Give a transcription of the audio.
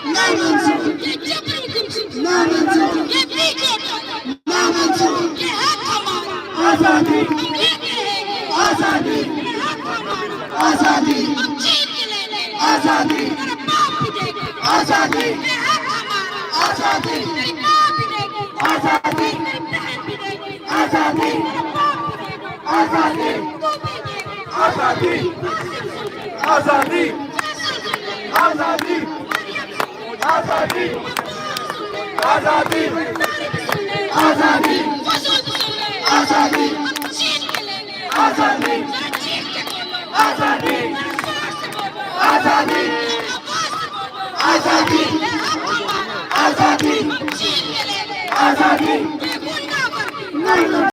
नहीं मंजूर, ये जबर हुक्म ना मंजूर, ये पीछे ना मंजूर, ये हक हमारा, आजादी, हम लेके हैं आजादी, ये हक हमारा, आजादी, हम छीन के ले लेंगे, आजादी, तेरा बाप भी देगा, आजादी, ये हक हमारा, आजादी, तेरी माँ भी देगी, आजादी, तेरी बहन भी देगी, आजादी, तेरा बाप भी देगा, आजादी, तू भी देगा, आजादी, फासिल सुन ले, आजादी, फासिल सुन ले, आजादी, मरियम सुन ले, आजादी, मकबूल सुन ले, आजादी, तारिक सुन ले, आजादी, फजूल सुन ले, आजादी, हम छीन के ले ले, आजादी, जरा चीख के बोलो, आजादी, जरा जोर से बोलो, आजादी, जरा आवाज से बोलो, आजादी, ये हक हमारा, आजादी, हम छीन के ले ले, आजादी, ये गुंडागर्दी नहीं